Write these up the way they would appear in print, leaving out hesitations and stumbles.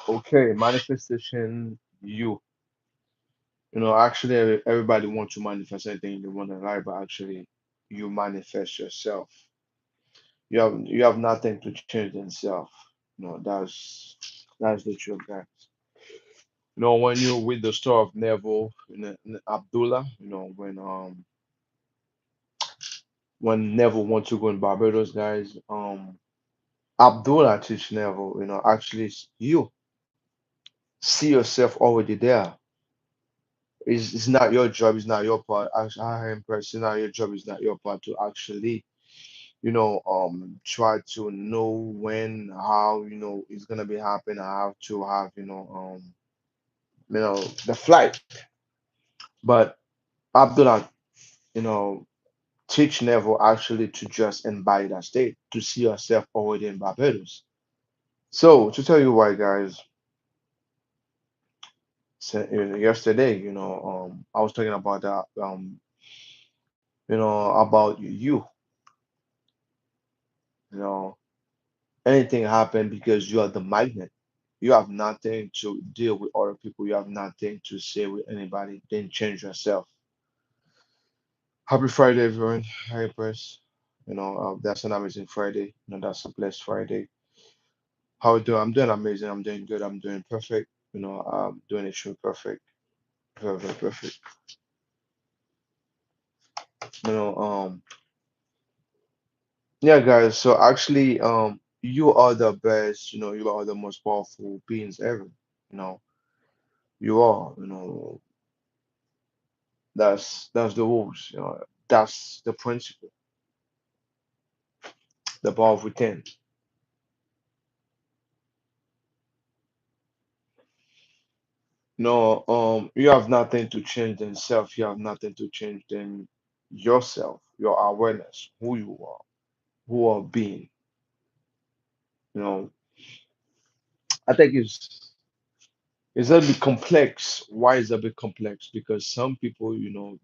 Okay, manifestation. Actually, everybody wants to manifest anything they want in life, but actually, you manifest yourself. You have nothing to change themselves. That's the truth, guys. When you with the story of Neville, Abdullah, when Neville wants to go in Barbados, guys, Abdullah teach Neville, actually you see yourself already there. It's not your job, it's not your part. Actually, I am person, not your job, it's not your part to actually, try to know when, how, it's gonna be happening. I have to have, the flight. But Abdullah, you know, teach Neville actually to just embody that state, to see yourself already in Barbados. So to tell you why, guys, yesterday, I was talking about that, about you, you know, anything happen because you are the magnet. You have nothing to deal with other people. You have nothing to say with anybody. Then change yourself. Happy Friday, everyone. Hi, Press. That's an amazing Friday. That's a blessed Friday. How you doing? I'm doing amazing. I'm doing good. I'm doing perfect. I'm doing it true perfect. Very, very perfect. You know, um, yeah, guys. So actually, you are the best. You are the most powerful beings ever. You know, you are. That's the rules. That's the principle, the power within. No, you have nothing to change than self. You have nothing to change than yourself, your awareness, who you are, who are being. You know, I think it's a bit complex. Why is it a bit complex? Because some people,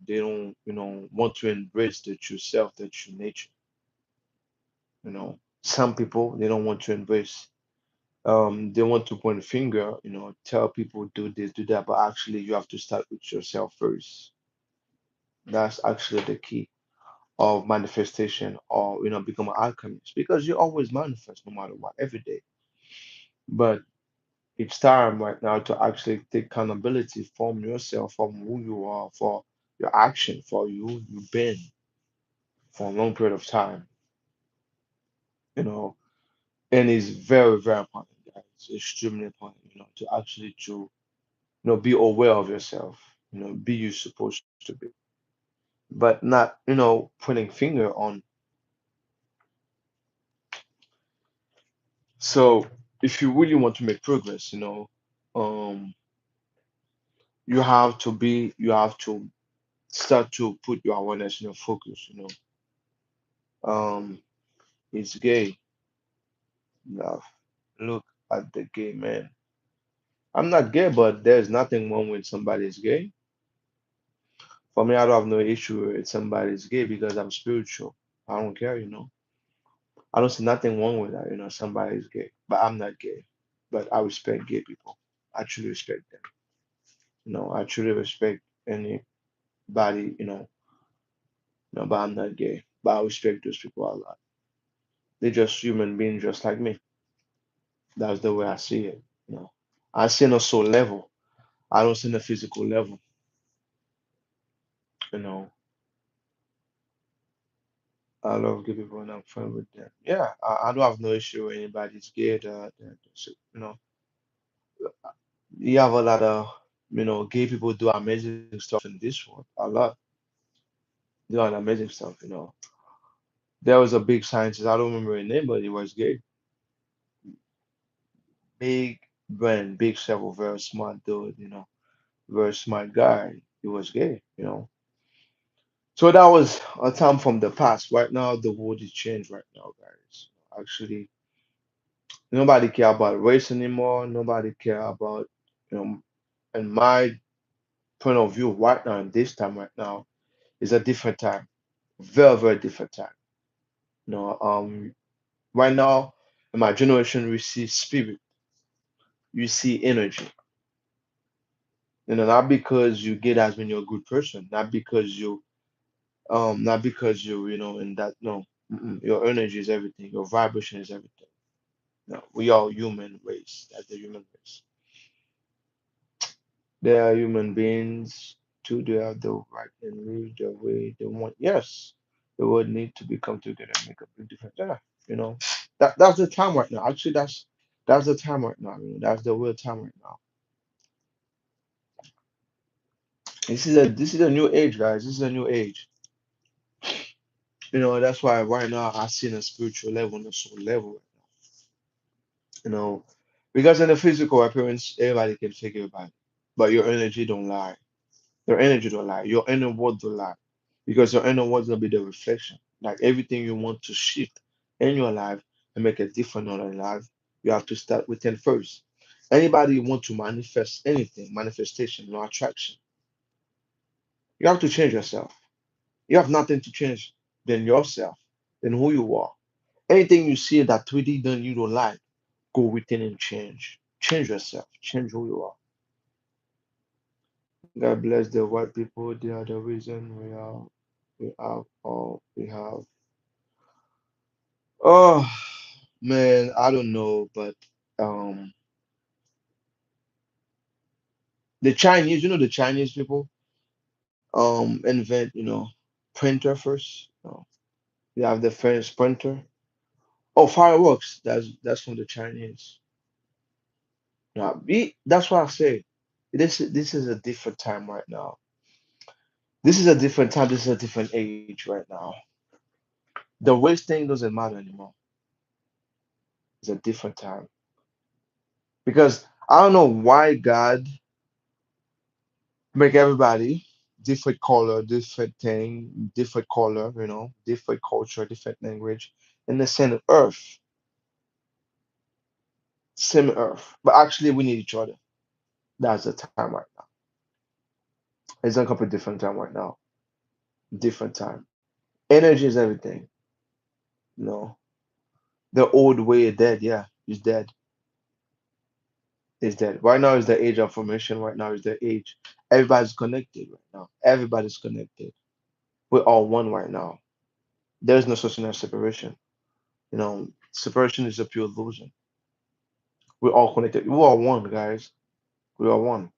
they don't, want to embrace the true self, the true nature. Some people they don't want to embrace. They want to point a finger, tell people do this, do that, but actually you have to start with yourself first. That's actually the key of manifestation, or become an alchemist, because you always manifest no matter what every day. But it's time right now to actually take accountability from yourself, from who you are, for your action, for you've been for a long period of time, you know and it's very, very important, guys. It's extremely important, to actually to be aware of yourself, be you supposed to be, but not pointing finger on. So if you really want to make progress, um you have to start to put your awareness in your focus. Um it's gay. Now look at the gay man. I'm not gay, but there's nothing wrong with somebody's gay. For me, I don't have no issue with somebody's gay because I'm spiritual. I don't care. I don't see nothing wrong with that. Somebody's gay, but I'm not gay. But I respect gay people. I truly respect them. I truly respect anybody, but I'm not gay. But I respect those people a lot. They're just human beings just like me. That's the way I see it. I see on a soul level. I don't see on a physical level. You know, I love gay people and I'm friend with them. Yeah, I don't have no issue with anybody's gay. You have a lot of, gay people do amazing stuff in this world. A lot doing amazing stuff. There was a big scientist. I don't remember his name, but he was gay. Big brain, big several, very smart dude. Very smart guy. He was gay. So that was a time from the past. Right now, the world is changed. Right now, guys. Actually, nobody care about race anymore. Nobody care about, you know, in my point of view, right now, in this time, right now, is a different time. Very, very different time. Right now, in my generation, we see spirit. You see energy. Not because you get as when you're a good person, not because you in that no. Mm-mm. Your energy is everything. Your vibration is everything. No, we are human race. That's the human race. They are human beings too. They have the right and live the way they want. Yes, the world need to become together and make a big difference. Yeah, you know, that's the time right now. Actually, that's the time right now. That's the real time right now. This is a new age, guys. This is a new age. That's why right now I see in a spiritual level, on a soul level. You know, because in the physical appearance, everybody can fake everybody, but your energy don't lie. Your energy don't lie. Your inner world don't lie. Because your inner world will be the reflection. Like everything you want to shift in your life and make a difference in your life, you have to start within first. Anybody want to manifest anything, manifestation, no attraction, you have to change yourself. You have nothing to change than yourself, than who you are. Anything you see that 3D done you don't like, go within and change. Change yourself. Change who you are. God bless the white people. They are the reason we have. Oh man, I don't know, but um, the Chinese, the Chinese people invent printer first. They have the first printer. Oh, fireworks. That's from the Chinese. That's what I say. This is a different time right now. This is a different time. This is a different age right now. The race thing doesn't matter anymore. It's a different time because I don't know why God make everybody different color, different thing, different color, different culture, different language, in the same earth, same earth. But actually, we need each other. That's the time right now. It's a completely different time right now. Different time. Energy is everything. No, the old way is dead. Yeah, it's dead. It's dead. Right now is the age of formation. Right now is the age. Everybody's connected right now. Everybody's connected. We're all one right now. There's no such thing as separation. Separation is a pure illusion. We're all connected. We are one, guys. We are one.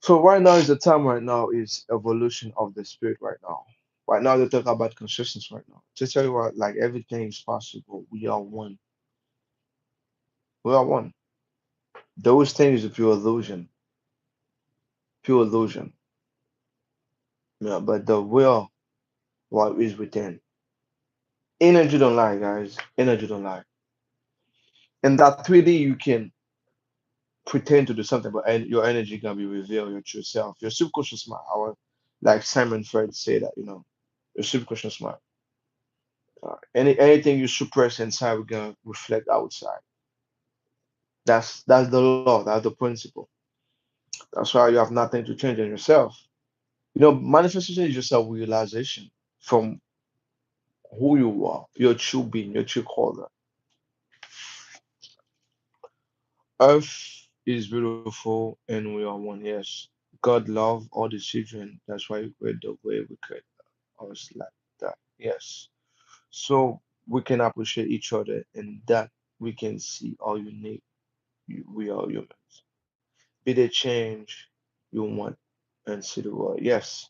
So right now is the time. Right now is evolution of the spirit. Right now. Right now they talk about consciousness. Right now. To tell you what, like everything is possible. We are one. We are one. Those things are pure illusion. Pure illusion. Yeah, but the real what is within. Energy don't lie, guys. Energy don't lie. And that 3D you can pretend to do something, but your energy can be revealed your true self. Your subconscious mind, like Simon Fred say that, your subconscious mind. Anything you suppress inside will gonna reflect outside. That's the law. That's the principle. That's why you have nothing to change in yourself. Manifestation is just a realization from who you are, your true being, your true color. Earth is beautiful and we are one. Yes, God love all the children. That's why we create the way we create us like that. Yes. So we can appreciate each other and that we can see all unique. We are humans. Be the change you want and see the world. Yes.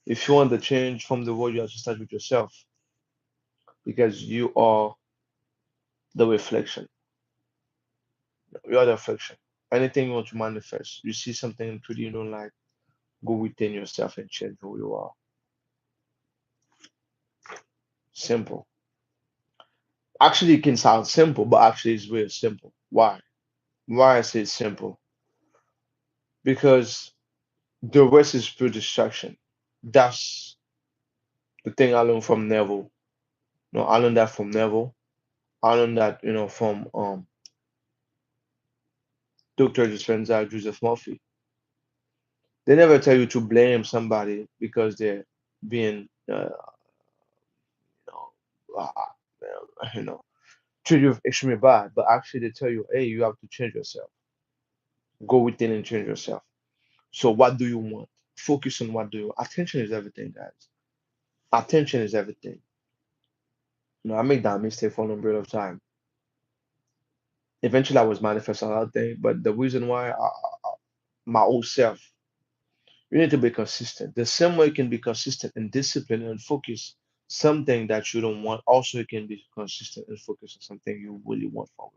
If you want the change from the world, you have to start with yourself because you are the reflection. You are the reflection. Anything you want to manifest, you see something pretty you don't like, go within yourself and change who you are. Simple. Actually, it can sound simple, but actually, it's really simple. Why? Why I say it's simple? Because the rest is pure distraction. That's the thing I learned from Neville. I learned that from Neville. I learned that, from Dr. Dispenza, Joseph Murphy. They never tell you to blame somebody because they're being, you know, uh, you know, treat you extremely bad, but actually they tell you, hey, you have to change yourself. Go within and change yourself. So what do you want? Focus on what do you. Attention is everything, guys. Attention is everything. I made that mistake for a long period of time. Eventually, I was manifesting a lot of things, but the reason why my old self, you need to be consistent. The same way you can be consistent and disciplined and focus something that you don't want, also you can be consistent and focus on something you really want for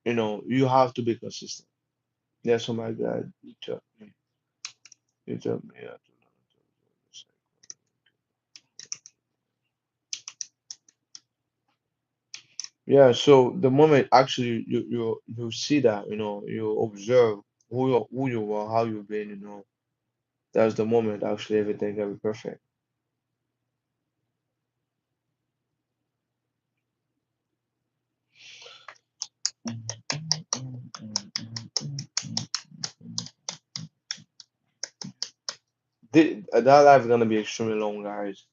real. You have to be consistent. Yes, oh my God, you tell me, yeah. Yeah, so the moment actually you see that, you observe who you are, how you've been, that's the moment actually everything can be perfect. That life is gonna be extremely long, guys.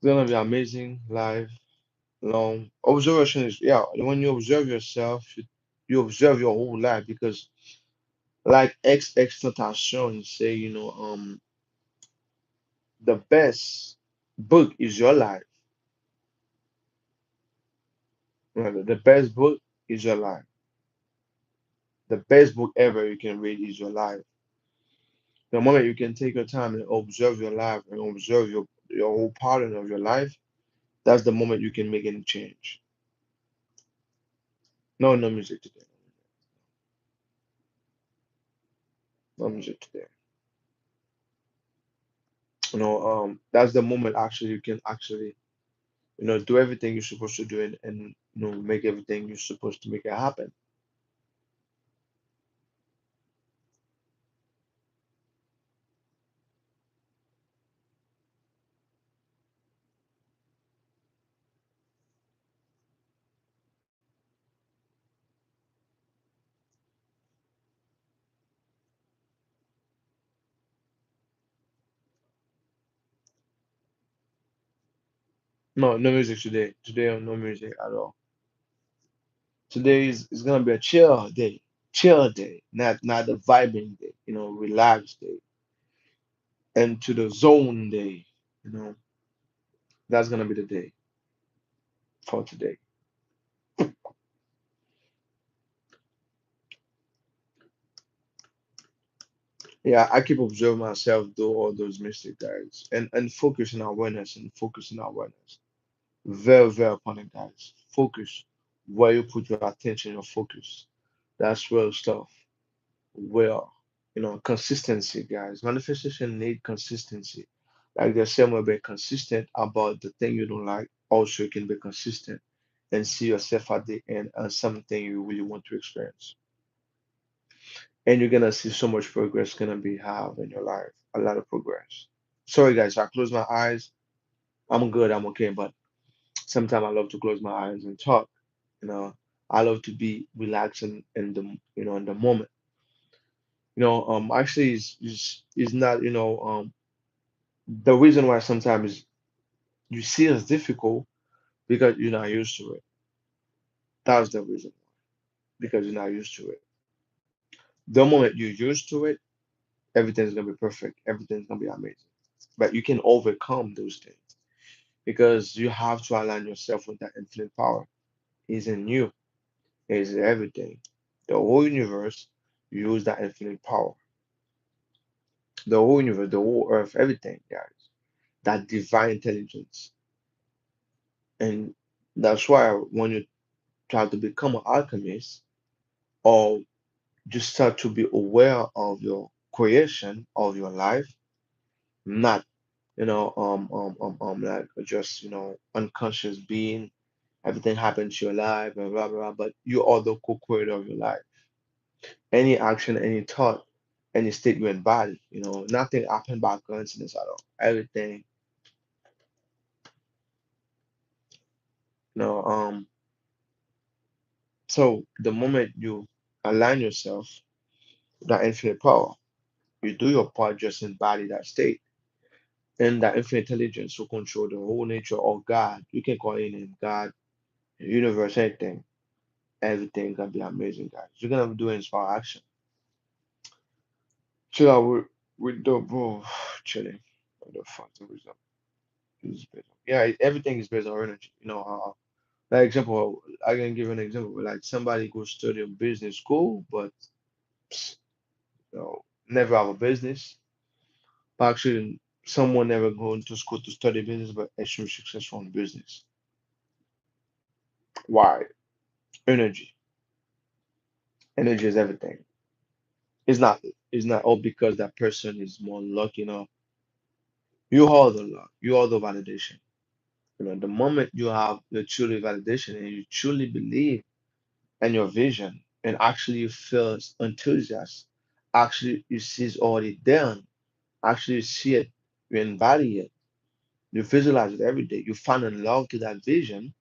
It's gonna be amazing life, long. Observation is, yeah, when you observe yourself, you observe your whole life because like Extentation say, the best book is your life. Right? The best book is your life. The best book ever you can read is your life. The moment you can take your time and observe your life and observe your whole pattern of your life, that's the moment you can make any change. No, no music today. No music today. That's the moment actually you can actually, do everything you're supposed to do and make everything you're supposed to make it happen. No, no music today. Today, no music at all. Today is gonna be a chill day, not a vibing day, relaxed day, and to the zone day. You know, that's gonna be the day for today. Yeah, I keep observing myself do all those mistakes, guys, and focusing awareness and focusing awareness. Very, very important, guys. Focus where you put your attention, your focus. That's real stuff. Well, consistency, guys. Manifestation need consistency. Like the same way, be consistent about the thing you don't like. Also, you can be consistent and see yourself at the end as something you really want to experience. And you're gonna see so much progress gonna be have in your life. A lot of progress. Sorry, guys, I close my eyes. I'm good. I'm okay. But sometimes I love to close my eyes and talk. You know, I love to be relaxing in the moment. Actually, is not, the reason why sometimes you see it's difficult because you're not used to it. That's the reason, because you're not used to it. The moment you're used to it, everything's gonna be perfect. Everything's gonna be amazing. But you can overcome those things because you have to align yourself with that infinite power. Is in you. Is everything. The whole universe use that infinite power. The whole universe, the whole earth, everything, guys. That divine intelligence. And that's why when you try to become an alchemist or just start to be aware of your creation of your life, not like just unconscious being, everything happens to your life and blah blah blah, but you are the co-creator of your life. Any action, any thought, any state you embody, nothing happened by coincidence at all. Everything, you know, um, so the moment you align yourself with that infinite power, You do your part, just embody that state. And that infinite intelligence will control the whole nature of God. You can call it in God, universe, anything. Everything gonna be amazing, guys. You're gonna do inspire action. Chill out with the bro. Chilling. What the fuck the result is based on. Yeah, everything is based on energy. Like example, I can give an example. Like somebody go study a business school, but never have a business. But actually, someone never going to school to study business, but extremely successful in business. Why? Energy. Energy is everything. It's not. It's not all because that person is more lucky. You are the luck. You are the validation. The moment you have the truly validation and you truly believe in your vision and actually you feel enthusiasm, actually you see it's already done, actually you see it, you embody it, you visualize it every day, you find in love to that vision,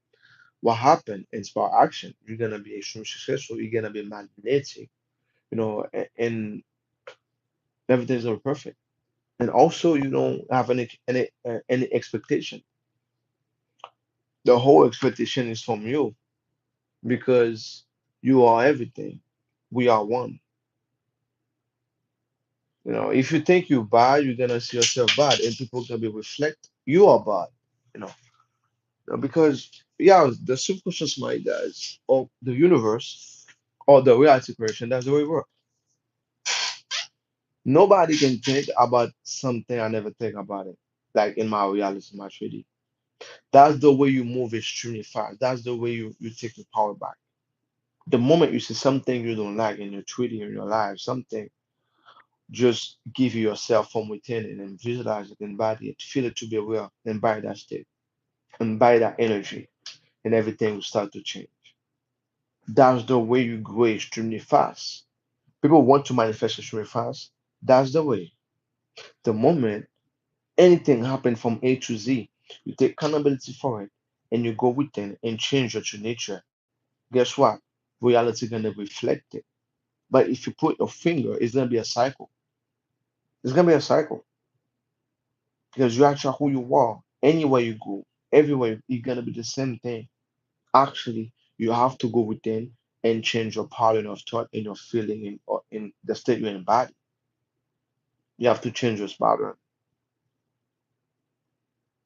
what happened? Inspire action. You're gonna be extremely successful, you're gonna be magnetic, and everything's gonna be perfect. And also you don't have any expectation. The whole expectation is from you because you are everything. We are one. If you think you're bad, you're gonna see yourself bad, and people gonna be reflect you are bad. You know, because yeah, the subconscious mind does, or the universe, or the reality creation. That's the way it works. Nobody can think about something I never think about it. Like in my reality, my 3D. That's the way you move extremely fast. That's the way you take the power back. The moment you see something you don't like in your 3D in your life, something, just give yourself from within it and visualize it, embody it, feel it to be real, and buy that state, and buy that energy, and everything will start to change. That's the way you grow extremely fast. People want to manifest extremely fast. That's the way. The moment anything happen from A to Z, you take accountability for it, and you go within and change your true nature. Guess what? Reality gonna reflect it. But if you put your finger, it's gonna be a cycle. It's gonna be a cycle because you actually who you are. Anywhere you go, everywhere, you're gonna be the same thing. Actually, you have to go within and change your pattern of thought and your feeling or in the state you're in body. You have to change your pattern.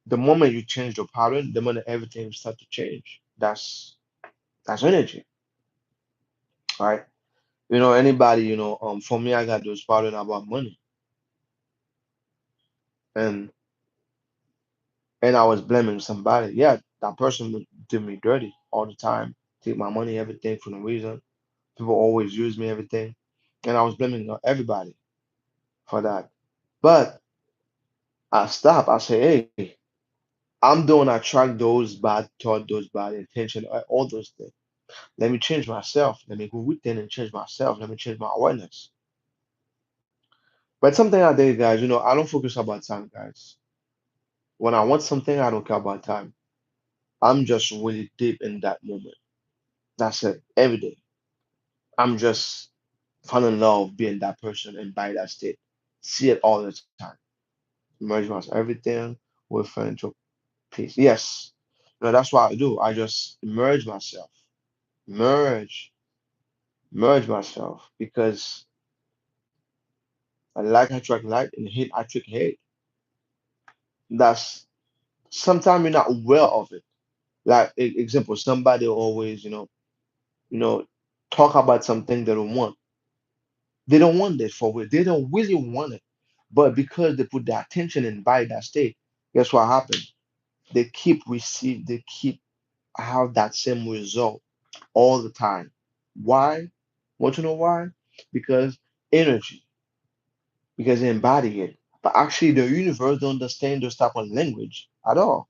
The moment you change your pattern, the moment everything will start to change. That's energy, right? Anybody, for me, I got those pattern about money, and and I was blaming somebody. Yeah, that person would do me dirty all the time, take my money, everything for no reason. People always use me, everything, and I was blaming everybody for that. But I stop. I say, hey, I'm doing attract those bad thought, those bad intention, all those things. Let me change myself. Let me go within and change myself. Let me change my awareness. But something I did, guys, I don't focus about time, guys. When I want something, I don't care about time. I'm just really deep in that moment. That's it. Every day. I'm just fall in love being that person and by that state. See it all the time. Merge myself, everything with financial peace. Yes. That's what I do. I just merge myself. Merge. Merge myself. Because I like attract like and hate attract hate. That's sometimes you're not aware of it. Like example, somebody always, you know, talk about something they don't want. They don't want it for real. They don't really want it. But because they put the attention and buy that state, guess what happens? They keep have that same result all the time. Why? Want to know why? Because energy, because they embody it. But actually the universe don't understand those type of language at all.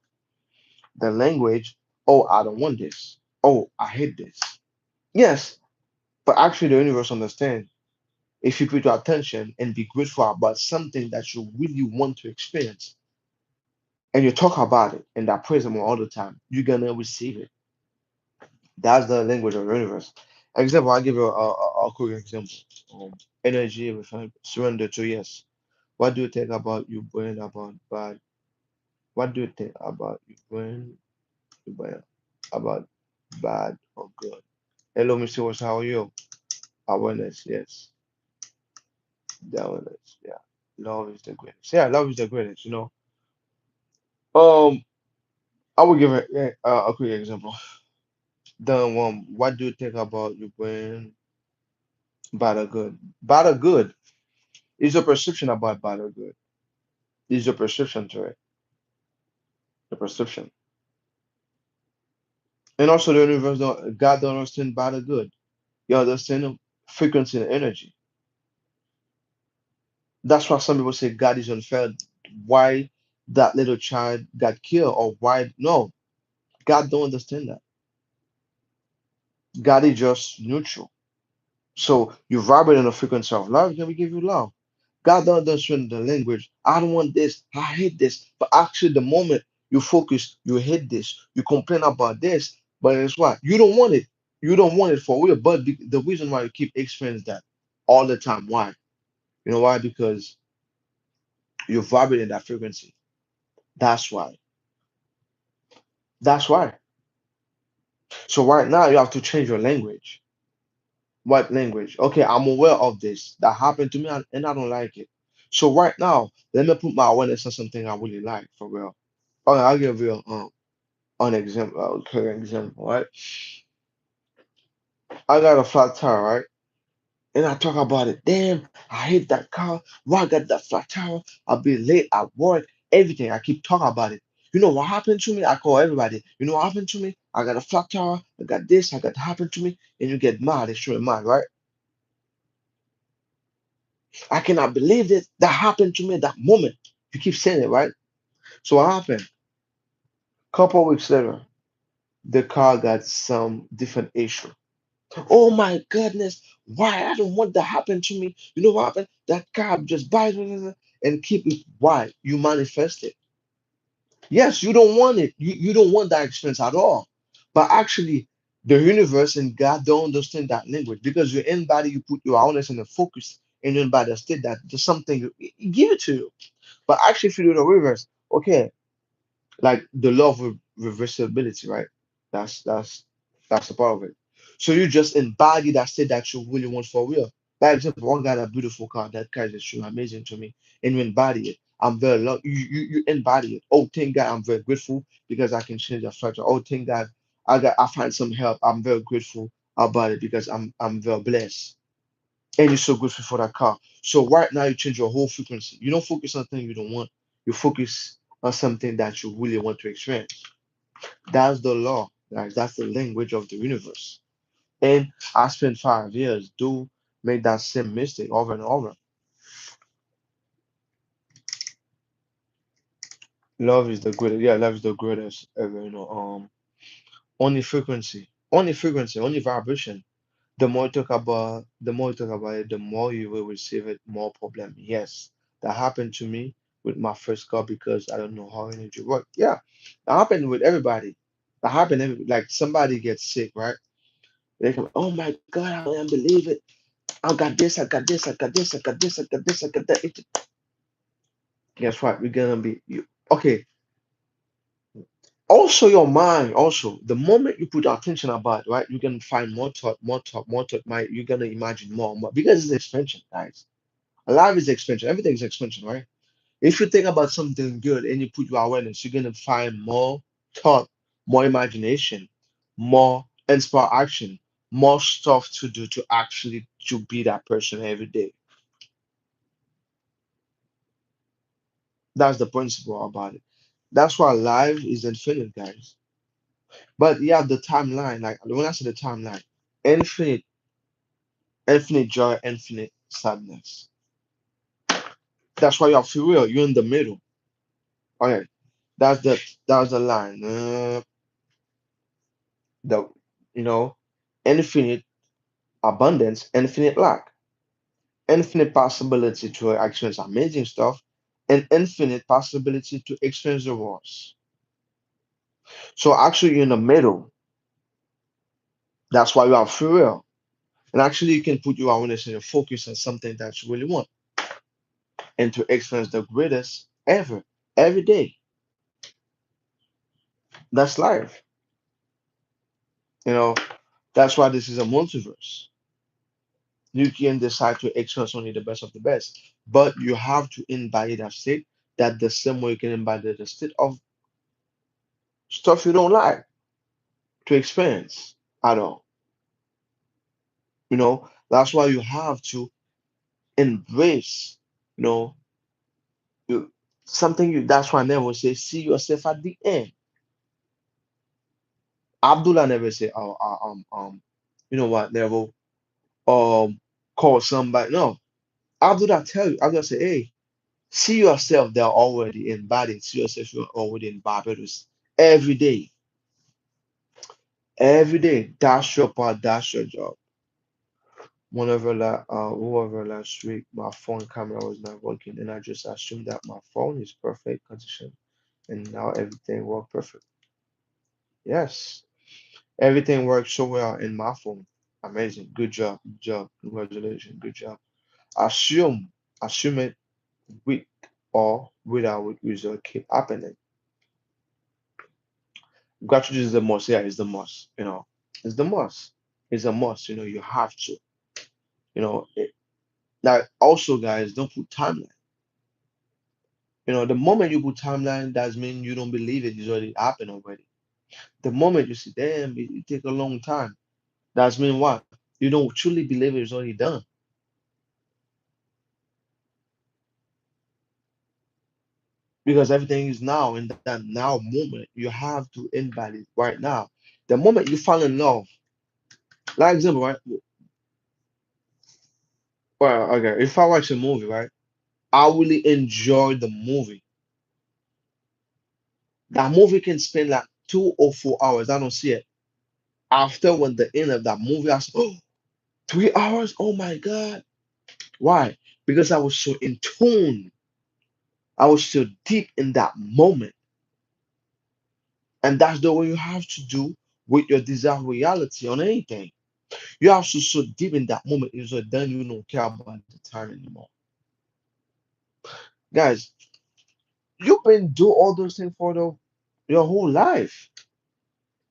The language, oh, I don't want this. Oh, I hate this. Yes, but actually the universe understands. If you put your attention and be grateful about something that you really want to experience, and you talk about it in that present moment all the time, you're gonna receive it. That's the language of the universe. Example, I'll give you a quick example. Um, Energy with surrender to yes. What do you think about your brain about bad? What do you think about your brain about bad or good? Hello, Mr. West, how are you? Awareness, yes. The awareness, yeah. Love is the greatest. Yeah, love is the greatest, you know. Um, I will give a quick example. The what do you think about your brain bad or good? Bad or good is your perception about bad or good. Is your perception to it, the perception. And also the universe don't God don't understand bad or good. You understand frequency and energy. That's why some people say God is unfair. Why that little child got killed or why no. God don't understand that. God is just neutral. So you vibrate in the frequency of love, then we give you love. God don't understand the language. I don't want this. I hate this. But actually, the moment you focus, you hate this. You complain about this. But it's what? You don't want it. You don't want it for real. But the reason why you keep experiencing that all the time, why? You know why? Because you vibrate in that frequency. That's why. That's why. So right now you have to change your language. What language? Okay, I'm aware of this. That happened to me and I don't like it. So right now, let me put my awareness on something I really like for real. Okay, I'll give you an example, a clear example, right? I got a flat tire, right? And I talk about it. Damn, I hate that car. Why I got that flat tire? I'll be late at work. Everything. I keep talking about it. You know what happened to me? I call everybody. You know what happened to me? I got a flat tire. I got this. I got that happened to me. And you get mad, extremely mad, right? I cannot believe this. That happened to me at that moment. You keep saying it, right? So what happened? Couple weeks later, the car got some different issue. Oh my goodness, why? I don't want that happen to me. You know what happened? That car just buys and keep it. Why? You manifest it. Yes, you don't want it. You don't want that experience at all. But actually, the universe and God don't understand that language because your in body, you put your awareness and the focus in your body state that there's something you give it to you. But actually, if you do the reverse, okay, like the law of reversibility, right? That's that's that's a part of it. So you just embody that state that you really want for real. By example, one got a beautiful car. That car is extremely amazing to me, and you embody it. I'm very love you embody it. Oh, thank God, I'm very grateful because I can change the structure. Oh, thank God, I find some help. I'm very grateful about it because I'm very blessed and you're so grateful for that car. So right now you change your whole frequency. You don't focus on things you don't want. You focus on something that you really want to experience. That's the law, guys. That's the language of the universe. And I spent 5 years do make that same mistake over and over. Love is the greatest. Yeah, love is the greatest ever. Only frequency, only vibration. The more you talk about it, the more you will receive it, more problem. Yes, that happened to me with my first car because I don't know how energy work. Yeah, that happened with everybody. That happened like somebody gets sick, right? They come, oh my God, I can't believe it. I got this, I got this, I got this, I got this, I got this, I got that. Guess what? We're gonna be okay. Also, your mind, also, the moment you put attention about, right, you're gonna find more thought, more thought, more thought. You're gonna imagine more, more because it's expansion, guys. Life is expansion. Everything is expansion, right? If you think about something good and you put your awareness, you're gonna find more thought, more imagination, more inspire action, more stuff to do to actually to be that person every day. That's the principle about it. That's why life is infinite, guys. But you have the timeline, like when I say the timeline, infinite, infinite joy, infinite sadness. That's why you have free will. You're in the middle. Okay, that's the line. The you know, infinite abundance, infinite lack, infinite possibility to experience amazing stuff, and infinite possibility to experience the worst. So actually, you're in the middle. That's why you have free will. And actually, you can put your awareness and your focus on something that you really want and to experience the greatest ever, every day. That's life. You know, that's why this is a multiverse. You can decide to experience only the best of the best, but you have to embody that state that the same way you can embody the state of stuff you don't like to experience at all. That's why you have to embrace, you know, you, something that's why I never say, see yourself at the end. Abdullah never say, oh, you know what, never, um, call somebody. No, Abdullah tell you, Abdullah say, hey, see yourself there already embodied. See yourself you're already in Barbados every day. Every day. That's your part. That's your job. Whoever last week, my phone camera was not working, and I just assumed that my phone is perfect condition, and now everything worked perfect. Yes, everything works so well in my phone. Amazing. Good job. Good job. Congratulations. Good job. Assume it with or without result keep happening. Gratitude is the most. Yeah, it's the most. It's the most. It's a must. You have to. Now, also, guys, don't put timeline. The moment you put timeline, that mean you don't believe it is already happened already. The moment you say, damn, it take a long time, that's mean what? You don't truly believe it's already done. Because everything is now in that now moment. You have to embody it right now. The moment you fall in love, like example, right? Well, okay, if I watch a movie, right? I really enjoy the movie. That movie can spend like 2 or 4 hours. I don't see it. After when the end of that movie, I say, oh, 3 hours? Oh my God. Why? Because I was so in tune. I was so deep in that moment. And that's the way you have to do with your desired reality on anything. You have to so deep in that moment, is so then you don't care about the time anymore. Guys, you've been doing all those things for your whole life.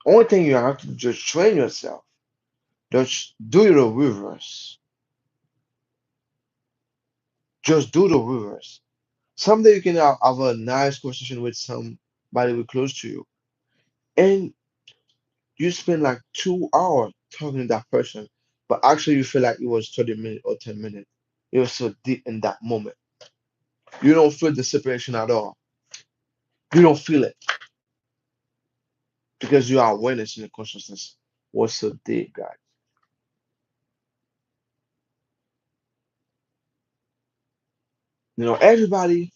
Only thing you have to just train yourself. Just do the reverse. Just do the reverse. Someday you can have a nice conversation with somebody who close to you, and you spend like 2 hours talking to that person, but actually you feel like it was 30 minutes or 10 minutes. You're so deep in that moment. You don't feel the separation at all. You don't feel it because your awareness and your consciousness was so deep, guys. Everybody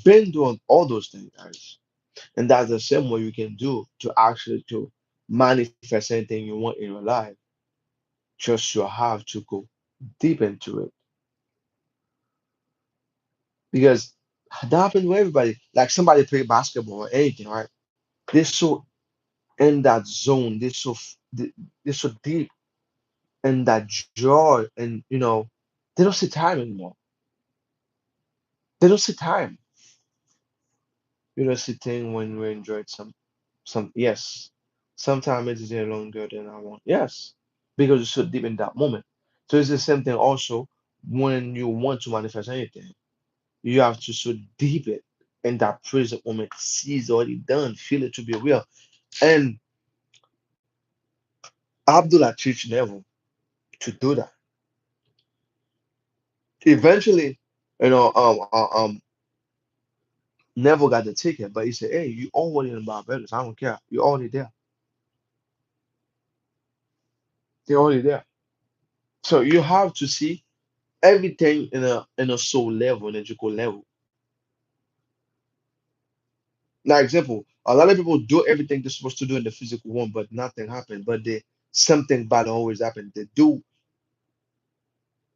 been doing all those things, guys. And that's the same way you can do to actually to manifest anything you want in your life. Just you have to go deep into it because that happens to everybody. Like somebody play basketball or anything, right? They're so in that zone. They're so deep in that joy, and they don't see time anymore. They don't see time. You don't see thing when we enjoyed some. Yes, sometimes it is there longer than I want. Yes, because you're so deep in that moment. So it's the same thing also when you want to manifest anything. You have to so deep it in that present moment, see it's already done, feel it to be real. And Abdullah teach Neville to do that. Eventually, you know, um, uh, um, Neville got the ticket, but he said, "Hey, you already in Barbados. I don't care. You're already there. You're already there." So you have to see everything in a soul level, energetical level. Like example, a lot of people do everything they're supposed to do in the physical one, but nothing happened. But something bad always happen. They do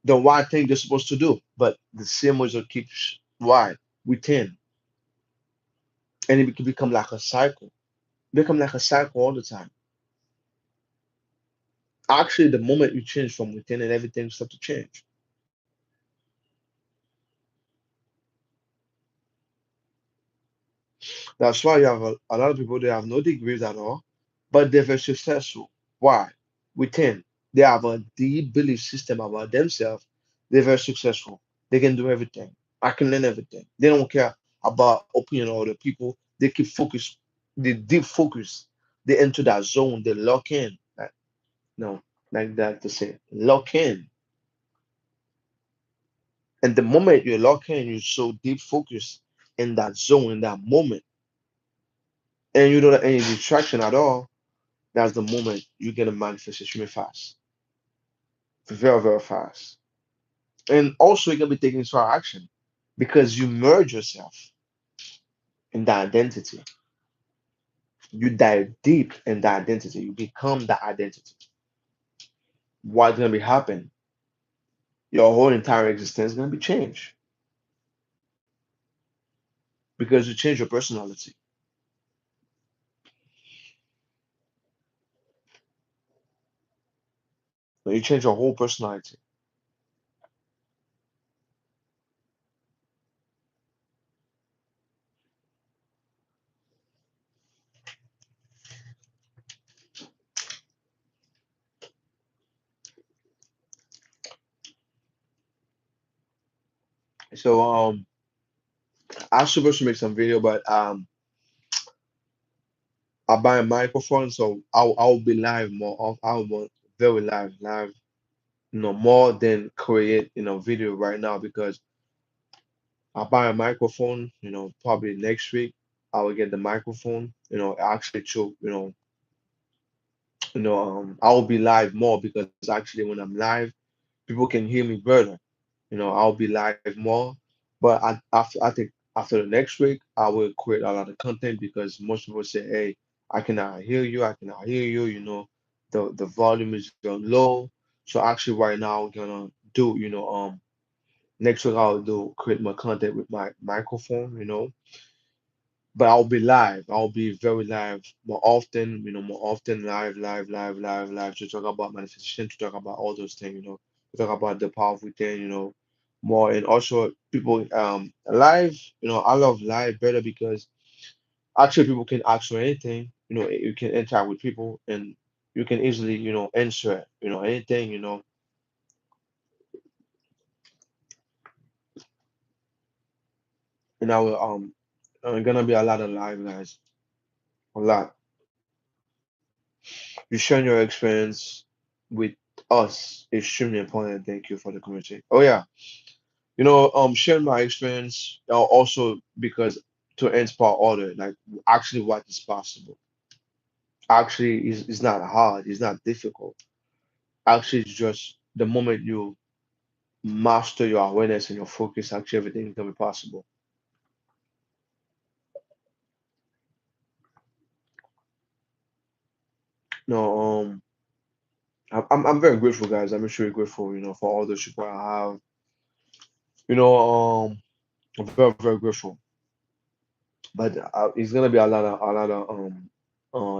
the right thing they're supposed to do, but the same result keeps right within, and it can become like a cycle. Become like a cycle all the time. Actually, the moment you change from within and everything start to change. That's why you have a lot of people they have no degrees at all, but they're very successful. Why? Within. They have a deep belief system about themselves. They're very successful. They can do everything. I can learn everything. They don't care about opinion of other people. They keep focus. They deep focus. They enter that zone. They lock in. No, like that to say, lock in. And the moment you lock in, you're so deep focused in that zone, in that moment, and you don't have any distraction at all. That's the moment you get a manifestation really fast, very, very fast. And also, you can be taking into action because you merge yourself in that identity. You dive deep in that identity. You become that identity. What's gonna be happen? Your whole entire existence is gonna be changed because you change your personality. You change your whole personality. So I was supposed to make some video, but I buy a microphone, so I'll be live more. I'll be very live, more than create video right now because I buy a microphone. Probably next week I will get the microphone. Actually, to I will be live more because actually when I'm live, people can hear me better. I'll be live more. But I think after the next week, I will create a lot of content because most people say, "Hey, I cannot hear you. I cannot hear you." The volume is low. So actually, right now, I'm gonna do, next week I'll do create my content with my microphone. But I'll be live. I'll be very live more often. More often live to talk about manifestation, to talk about all those things. To talk about the power of within. More and also people live. I love live better because actually people can ask you anything. You can interact with people and you can easily answer anything. And I will gonna be a lot of live guys. A lot. You sharing your experience with us is extremely important. Thank you for the community. Oh yeah, sharing my experience also because to inspire others, like actually what is possible. Actually, is not hard. It's not difficult. Actually, it's just the moment you master your awareness and your focus, actually everything can be possible. No, I'm very grateful, guys. I'm extremely grateful, for all the support I have. You know, I'm very, very grateful. But it's gonna be a lot of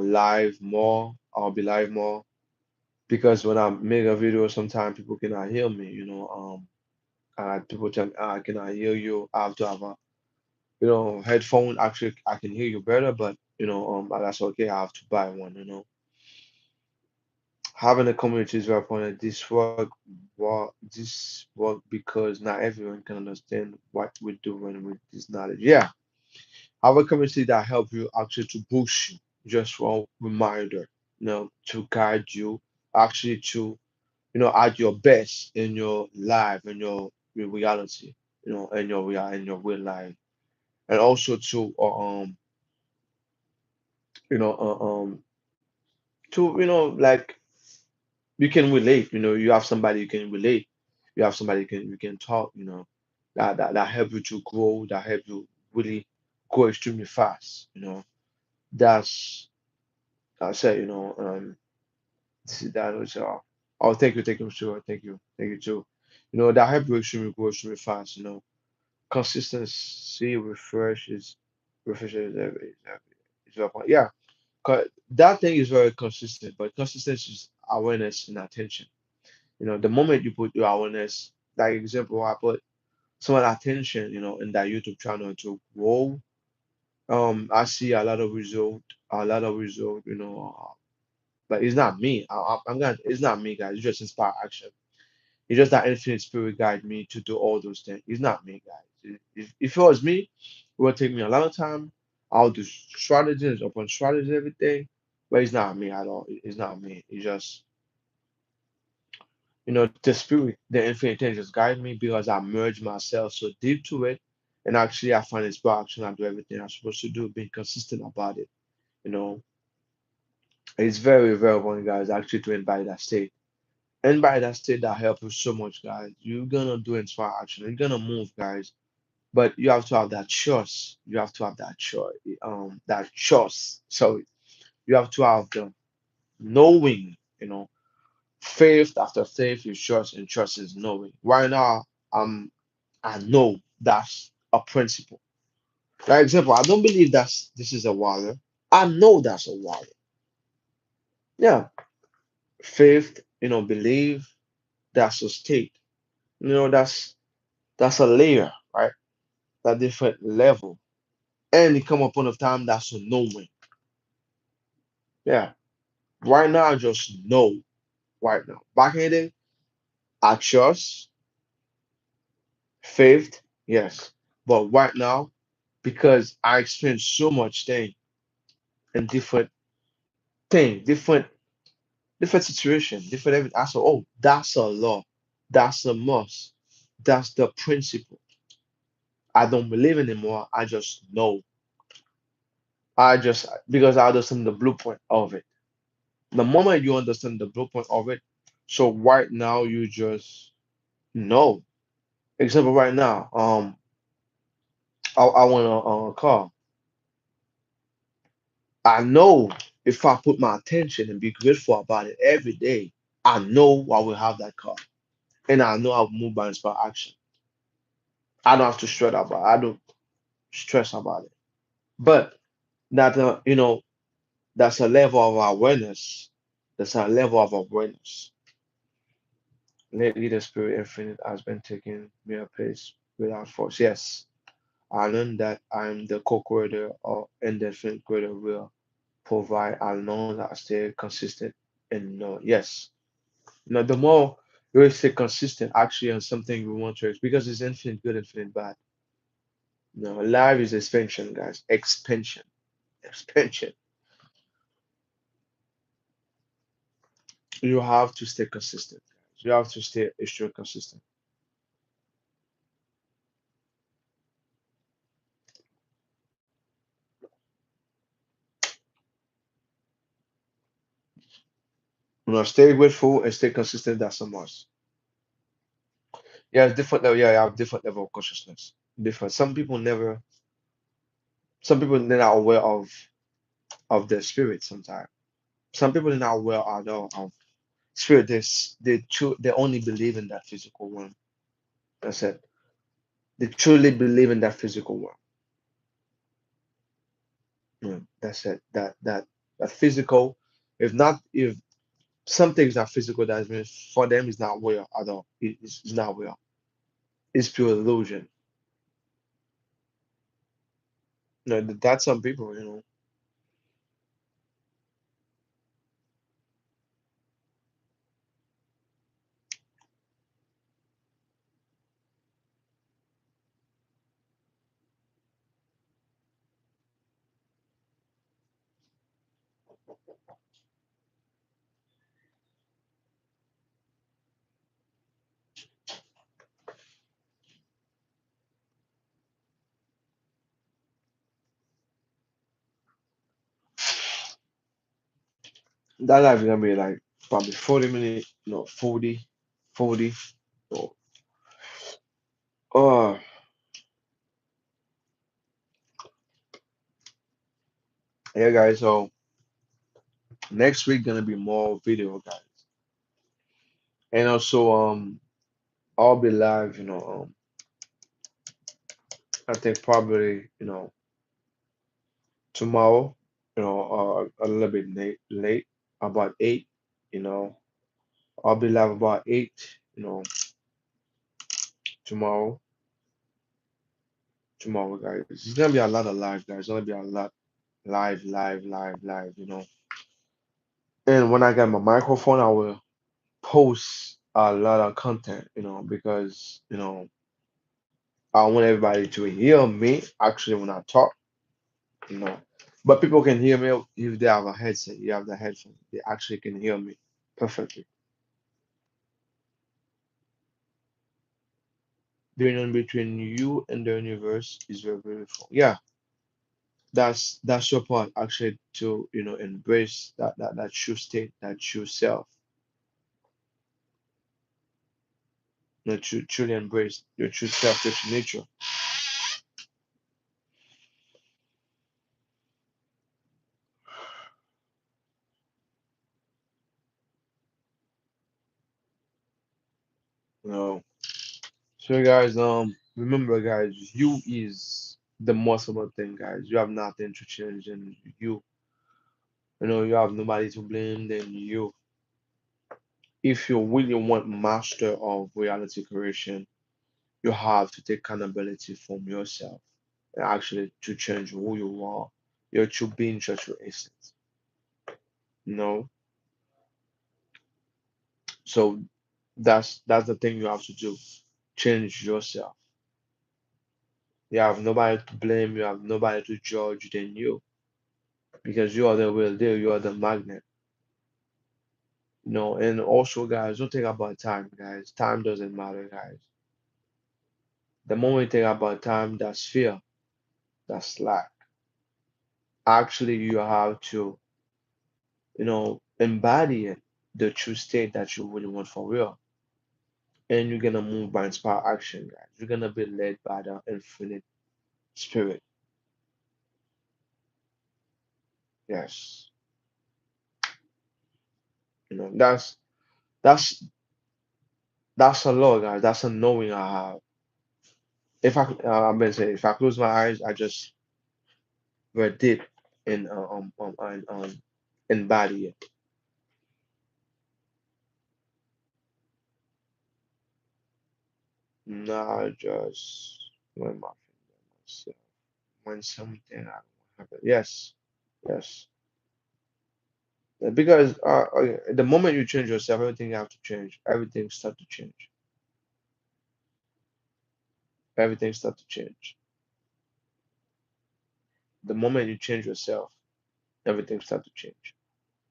live more. I'll be live more because when I make a video, sometimes people cannot hear me. People tell me, I cannot hear you. I have to have a headphone. Actually, I can hear you better, but that's okay. I have to buy one. Having a community is very important. This work because not everyone can understand what we do when with this knowledge. Yeah. Have a community that help you actually to push you, just one reminder, to guide you actually to, at your best in your life, in your reality, in your real life. And also to you know, like you can relate, you have somebody you can relate, you have somebody you can talk, that help you to grow, that help you really grow extremely fast, that's I said, that was oh, thank you, sure, thank you too. That help you extremely grow extremely fast. Consistency refreshes every, yeah. That thing is very consistent, but consistency is awareness and attention. The moment you put your awareness, like example, I put some attention, in that YouTube channel to grow. I see a lot of result, but it's not me. I'm gonna, it's not me, guys. It's just inspire action. It's just that infinite spirit guide me to do all those things. It's not me, guys. If it was me, it would take me a lot of time. I'll do strategies upon strategies, everything, but it's not me at all. It's not me. It's just, the spirit, the infinite intelligence guide me because I merge myself so deep to it. And actually, I find inspiration. I do everything I'm supposed to do, being consistent about it. You know, it's very, very important, guys, actually to embody that state. Embody that state that helps you so much, guys. You're gonna do inspire action. You're gonna move, guys. But you have to have that trust. You have to have that choice. That trust. So you have to have the knowing. Faith after faith is trust, and trust is knowing. Right now, um, I know that's a principle. For example, I don't believe this is a water. I know that's a water. Yeah, faith, believe that's a state. That's a layer, right? That different level. And it come upon a time that's a knowing. Yeah. Right now, I just know right now. Back in the day, I trust, faith, yes. But right now, because I experience so much thing and different situation, different everything. I said, oh, that's a law. That's a must. That's the principle. I don't believe anymore. I just know. Because I understand the blueprint of it. The moment you understand the blueprint of it, so right now you just know. Example right now, I want a car. I know if I put my attention and be grateful about it every day, I know I will have that car. And I know I'll move by inspired action. I don't have to stress about it. I don't stress about it. But that that's a level of awareness. That's a level of awareness. Lately the spirit infinite has been taking me a place without force. Yes. I learned that I'm the co-creator or indefinite creator will provide as long as I stay consistent and yes. The more you stay consistent actually on something we want to because it's infinite good, infinite bad. Life is expansion, guys. Expansion. Expansion. You have to stay consistent. You have to stay extremely consistent. Stay grateful and stay consistent. That's a must. Yeah, it's different level. Yeah, you have different level of consciousness. Different. Some people they're not aware of their spirit sometimes. Some people are not aware at all of spirit. They only believe in that physical one. That's it. They truly believe in that physical one. That's it. That physical. If something's not physical, that means for them it's not real at all. It's not real. It's pure illusion. That's some people. That life is gonna be like probably 40 minutes, no, 40. Oh, oh, yeah, guys. So next week gonna be more video, guys, and also I'll be live. I think probably tomorrow. a little bit late, about 8, you know. I'll be live about 8, tomorrow, guys. It's gonna be a lot of live, guys. It's gonna be a lot live. And when I get my microphone, I will post a lot of content, because, I want everybody to hear me actually when I talk, you know. But people can hear me if they have a headset. You have the headphone. They actually can hear me perfectly. The union between you and the universe is very beautiful. Yeah, that's your part actually to embrace that true state, that true self, truly embrace your true self, your true nature. You know. So guys, remember guys, you is the most important thing, guys. You have nothing to change, and you have nobody to blame than you. If you really want master of reality creation, you have to take accountability from yourself and actually to change who you are, your true being, your true essence. No, so that's the thing you have to do. Change yourself. You have nobody to blame. You have nobody to judge than you because you are the real deal. You are the magnet. And also, guys, don't think about time, guys. Time doesn't matter, guys. The moment you think about time, that's fear, that's lack. Actually, you have to, embody it, the true state that you really want for real. And you're gonna move by inspired action, guys. You're gonna be led by the infinite spirit. Yes. That's that's a law, guys. That's a knowing I have. I'm gonna say, if I close my eyes, I just were deep in embody it. Not just when my finger myself. When something I don't happen. Yes, yes. Because the moment you change yourself, everything have to change. Everything start to change. Everything start to change. The moment you change yourself, everything start to change.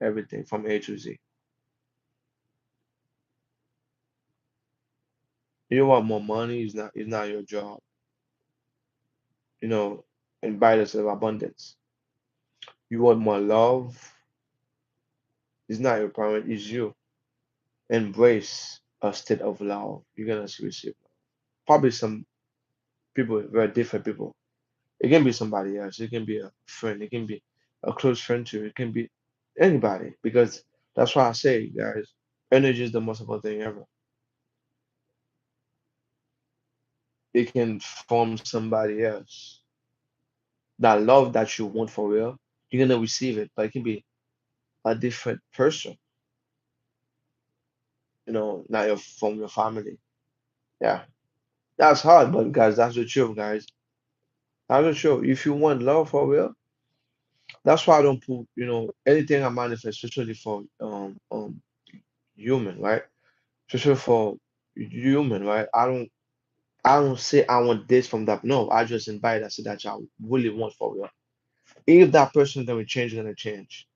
Everything from A to Z. You want more money, is not your job. You know, and buy yourself abundance. You want more love, it's not your problem, it's you. Embrace a state of love. You're gonna receive love. Probably some people, very different people. It can be somebody else. It can be a friend. It can be a close friend to you. It can be anybody. Because that's why I say, guys, energy is the most important thing ever. It can form somebody else. That love that you want for real, you're gonna receive it, but it can be a different person, not from your family. Yeah. That's hard, but guys, that's the truth, guys. That's the truth. If you want love for real, that's why I don't put, anything I manifest, especially for human, right? Especially for human, right? I don't say I want this from that. No, I just invite. I say that I really want for real. If that person is gonna change, gonna change.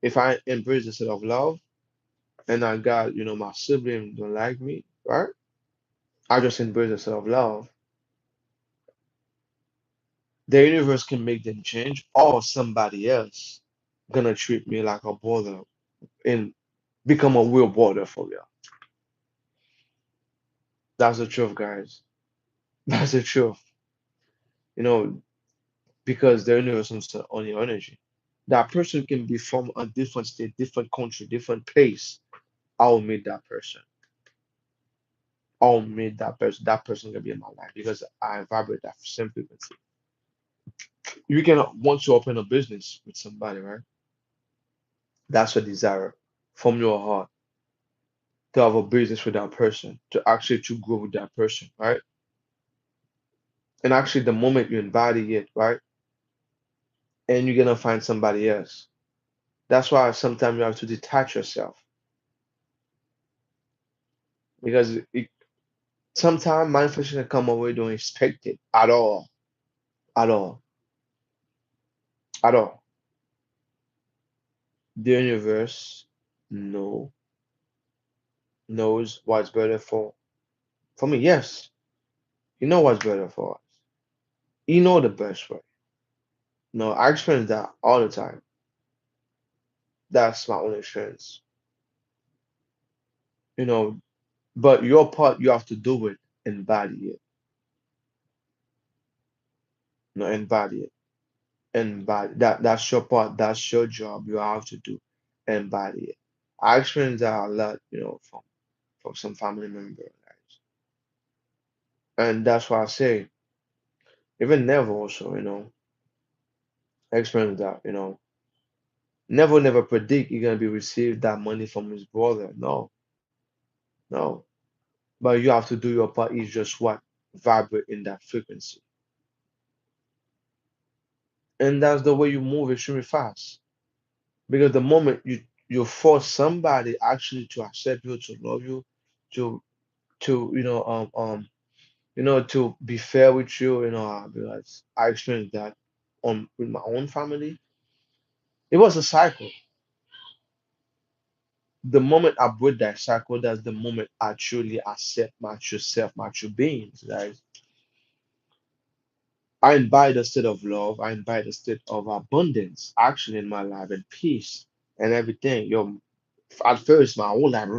If I embrace the set of love and I got, my sibling don't like me, right? I just embrace the set of love. The universe can make them change, or somebody else gonna treat me like a brother and become a real brother for real. That's the truth, guys. That's the truth. You know, because the universe is on your energy. That person can be from a different state, different country, different place. I'll meet that person. I'll meet that person. That person can be in my life because I vibrate that same frequency. You can want to open a business with somebody, right? That's a desire from your heart to have a business with that person, to actually to grow with that person, right? And actually, the moment you embody it, right, and you're gonna find somebody else. That's why sometimes you have to detach yourself because sometimes manifestation can come away don't expect it at all, at all, at all. The universe know knows what's better for me. Yes, you know what's better for us. You know the best way. No, I experience that all the time. That's my own experience. You know, but your part you have to do it, embody it. No, embody it. Embody that's your part, that's your job. You have to do embody it. I experienced that a lot, from some family members. And that's why I say, even Neville also, experienced that, Neville never predict he's gonna be receive that money from his brother. No, no. But you have to do your part is just what? Vibrate in that frequency. And that's the way you move extremely fast. Because the moment you force somebody actually to accept you, to love you, to to to be fair with you, because I experienced that on with my own family. It was a cycle. The moment I break that cycle, that's the moment I truly accept my true self, my true beings, guys. I invite a state of love, I invite a state of abundance actually in my life and peace and everything. At first my whole life,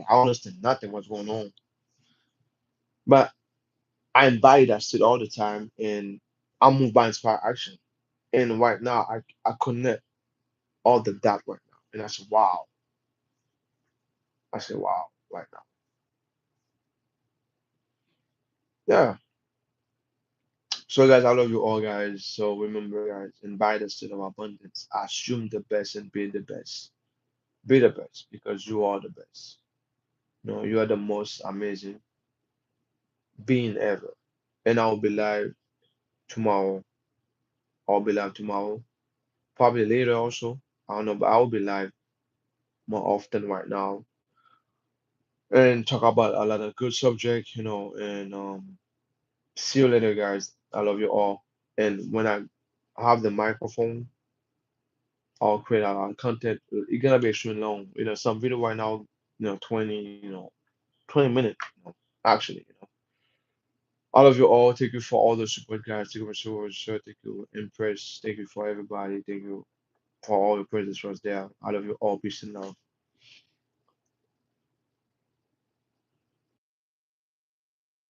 I understand nothing what's going on. But I invite that state all the time and I move by inspired action. And right now I connect all the dot right now. And I said, wow. I said, wow, right now. Yeah. So guys, I love you all guys. So remember guys, invite us to the abundance. Assume the best and be the best. Be the best because you are the best. No, you are the most amazing being ever. And I'll be live tomorrow. I'll be live tomorrow. Probably later also. I don't know, but I'll be live more often right now and talk about a lot of good subject, and see you later guys. I love you all. And when I have the microphone, I'll create a lot of content. It's gonna be extremely long. Some video right now, 20, 20 minutes, actually. All of you all, thank you for all the support, guys. Thank you for support. Thank you, Impress. Thank you for everybody. Thank you for all your presence was there. I love you all. Peace and love.